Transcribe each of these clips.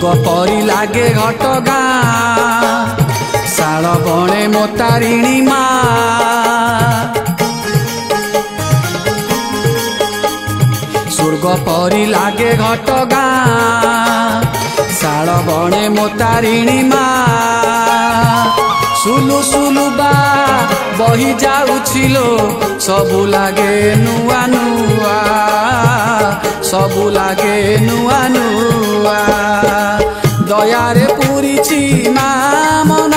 स्वर्ग परी लागे घटगाँ शाल बणे मो तारिणी माँ स्वर्ग परी लागे घटगाँ शाल बणे मो तारिणी माँ सुलु सुलु बा बही जाउछिलो सबु लागे नुआ नुआ सबु लागे नुआ नुआ दयारे पूरीछि माँ मन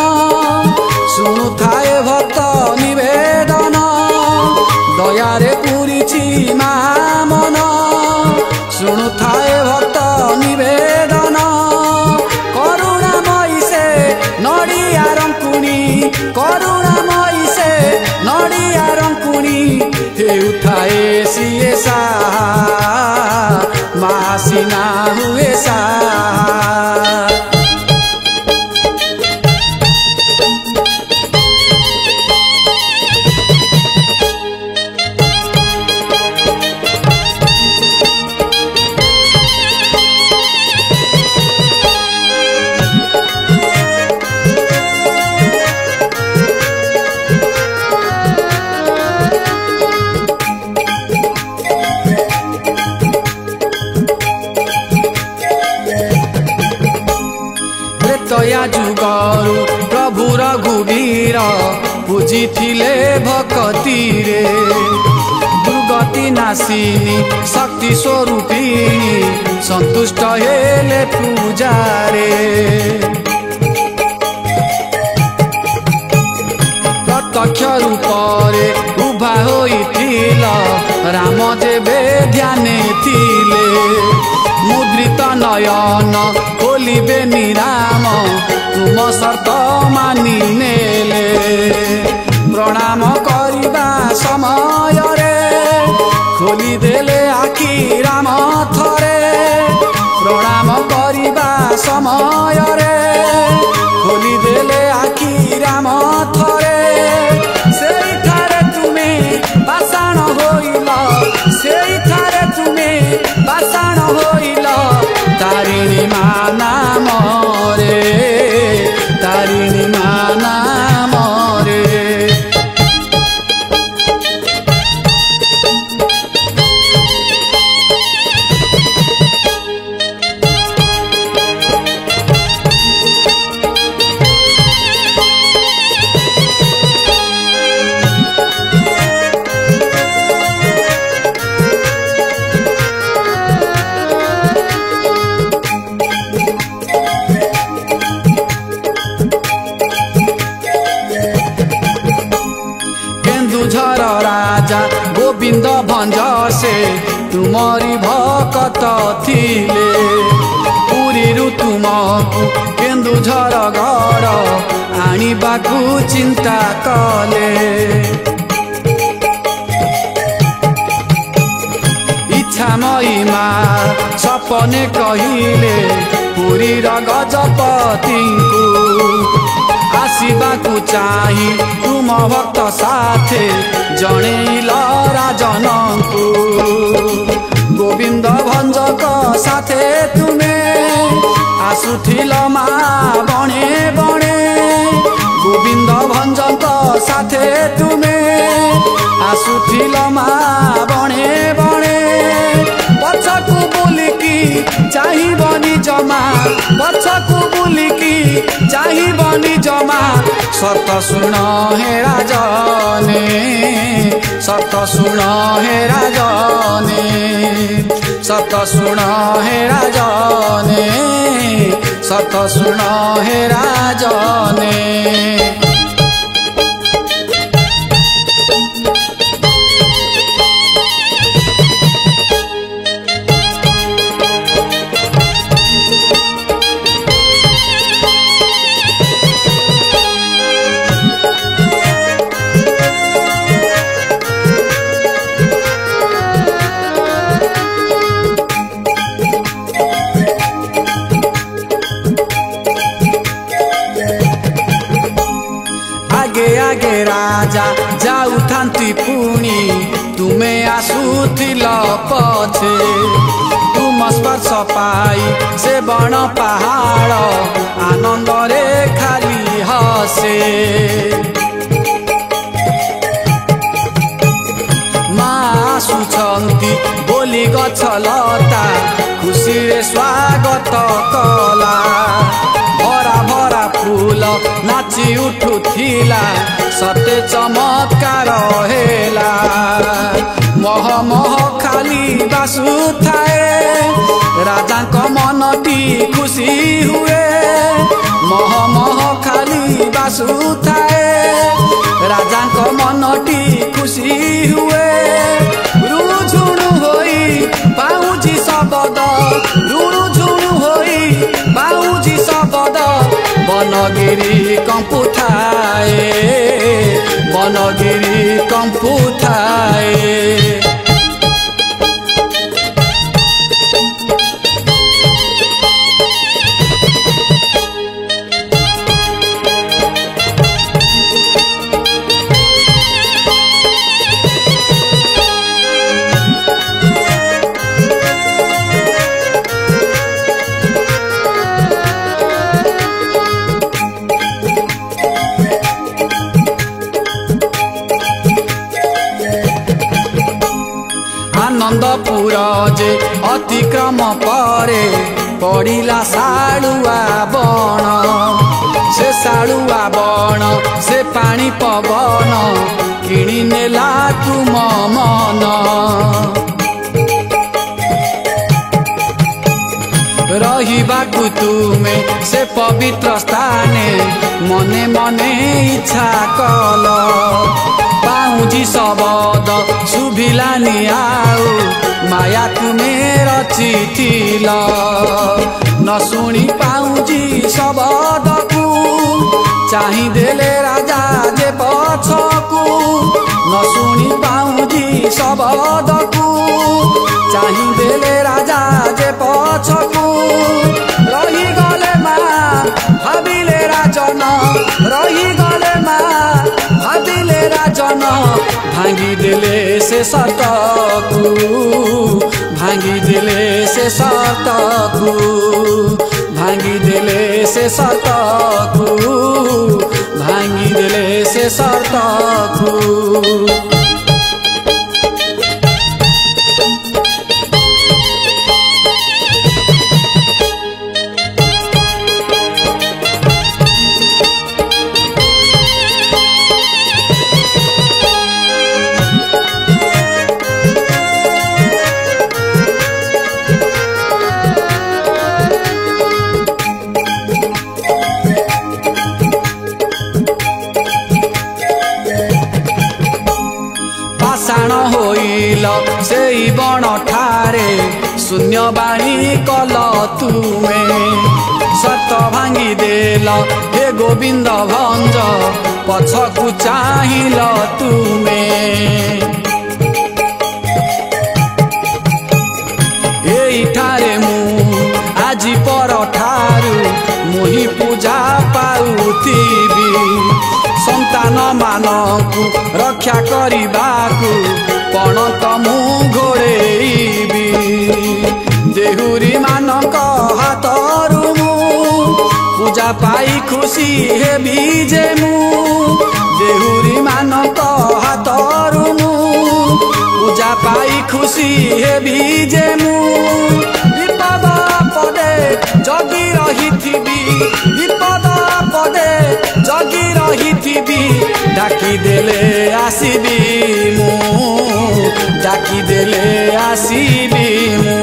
शुणु थाए भक्त निवेदन दयारे पूरीछि माँ मन शुणु थाए भक्त निवेदन करुणामयी से नड़िया रंकुणी करुणामयी से नड़िया रंकुणी हेउथाए सिए सा मासिना हुए सा तया जुगरु प्रभु रघुवीर पूजिथिले भक्ति रे दुर्गति नाशिनी शक्ति स्वरूपिणी संतुष्ट हेले पूजारे प्रत्यक्ष रूपरे उभा होइथिल राम जेबे ध्याने थिले मुद्रित नयन खोलिबे निराम तुम शर्त मानि नेले प्रणाम करिबा समय रे खोली देले आखि राम थरे प्रणाम करिबा समय रे खोली देले आखि राम थरे सेई थारे तुमे पाषाण होइल सेई थारे तुमे पाषाण होइल तारिणी माँ नाम रे तारिणी माँ नाम रे केन्दुझर राजा गोविंद भंज से तुमरी भक्त थिले पुरीरु तुमकु केन्दुझर गड़ आनिबाकु चिंता कले इच्छामयी माँ सपने कहिले पुरीर गजपतिंकु आसिबाकु चाही तुम भक्त साथे जणेइल राजनंकु गोविंद भंजक साथे तुमे आसुथिल माँ बणे बणे गोविंद भंजक साथे तुमे आसुथिल माँ बणे बणे पछकु बुलिकी चाहिबनी जमा पछकु बुलिकी चाहिबनी जमा सत सुन हे राजने सत सुन हे राजने सत सुन हे राजने सत सुन हे राजने आगे राजा जाऊ थांती पुणी तुमे आसुथिल पछे तुम तुम स्पर्श पाई से बण पहाड़ आनंद रे खाली हसे आसुछंती बोली गछ लता खुशी रे स्वागत कला भरा भरा फूल नाची उठुथिला सते चमत्कार हेला मह मह खाली बासु थाए राजा को मनटी खुशी हुए मह मह खाली बासु थाए राजा को मनटी खुशी हुए रुणुझुणु होई पाउजी शब्द रुणुझुणु होई पाउजी शब्द बनगिरी कंपुथाए बनगिरी कंपुथाए आनंदपुर जे अतिक्रम परे पड़िला सालुआ बण से सालुआ बण से पानी पवन किणी नेला तुम मन रहिबाकु तुमे से पवित्र स्थाने मने मने इच्छा कल पाउजी शब्द शुभिलानी आउ माया तुमे रचिथिल न शुणी पाउजी शब्द को चाहि देले राजा जे पछकु न शुणी पाउजी शब्द को चाहि देले राजा जे पछकु रही गले मा भाबिले राजन रही गले मा भाबिले राजन भांगी देले से सतकु भांगी देले से सतकु भांगी देले से सतकु भांगी देले से सतकु से बण ठारे शून्य बाणी कल तुमे सत भांगी देल हे गोविंद भंज पछकु चाहिल तुमे एठारे मु आजी पर ठारू मुही पूजा पाउथिबी संतान मानकु रक्षा करिबाकु पण तमु घोड़ेबी देहुरी मानक हाथरू मु पूजा पाई खुशी हेबी जे मु देहुरी मानक हाथरू मु पूजा पाई खुशी हेबी जे मु विपद पदे जगी रहिथिबी विपद पदे जगी रहिथिबी डाकी देले आसीबी मु डाकी देले आसीबी मु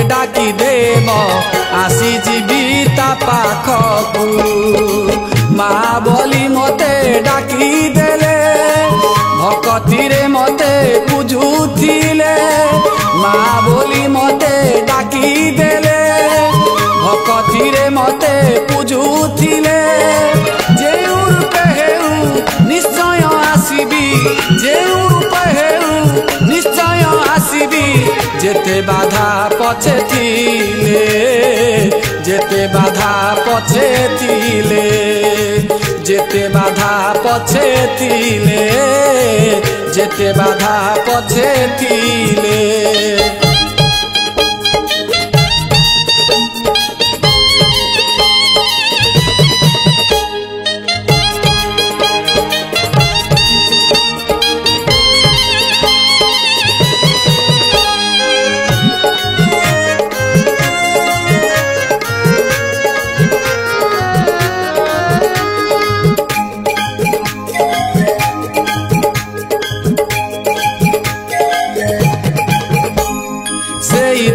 डाकी देव आसी जीवी ता पाखकू माँ बोली मते डाकी देले भक्तिरे मते पूजुथिले माँ बोली मते डाकी देले भक्तिरे मते पूजुथिले जेउ रूपे हेउ निश्चय आसीबी जेउ रूपे हेउ निश्चय आसीबी जेते बाधा पछे थिले जेते बाधा पछे थिले जेते बाधा पछे थिले जेते बाधा पछे थिले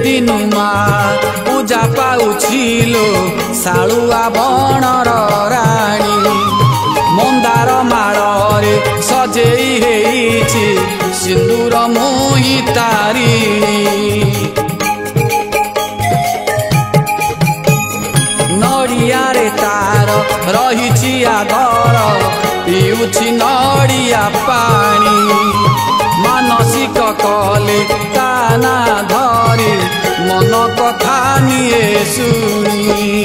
दिनु माँ पूजा पाउछिलो सालुआ बनर राणी मंदार माଳରେ सजेई हेइछि सिंदूर मोहि तारिणी नड़िया रे तार रहिछि आदर पिउछि नड़िया पानी मानसिक कले ताना धरी मन कथा निये सुनी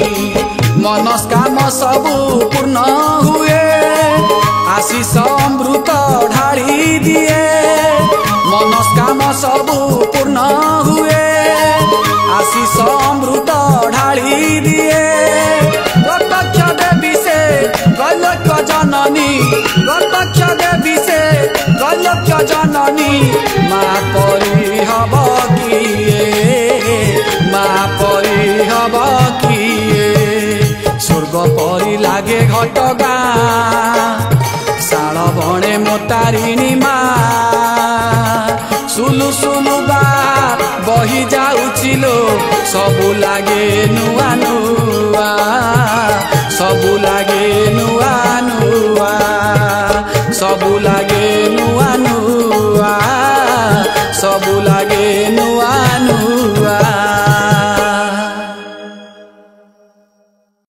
मनस्काम सबु पूर्ण हुए आशीष अमृत ढाली दिए मनस्काम सबु पूर्ण हुए आशीष अमृत ढाली दिए प्रत्यक्ष देवी से गैलक्य जननी प्रत्यक्ष देवी से गैलक्य जननी माँ परी हब किए माँ परी हब किए स्वर्ग परी लागे घटगाँ शाल बणे मोतारिणी माँ सुलु सुलु बार बही जाउछिलो सबु लागे नुआ नुआ सबु लागे नुआ नुआ सबु लागे नुआ नुआ।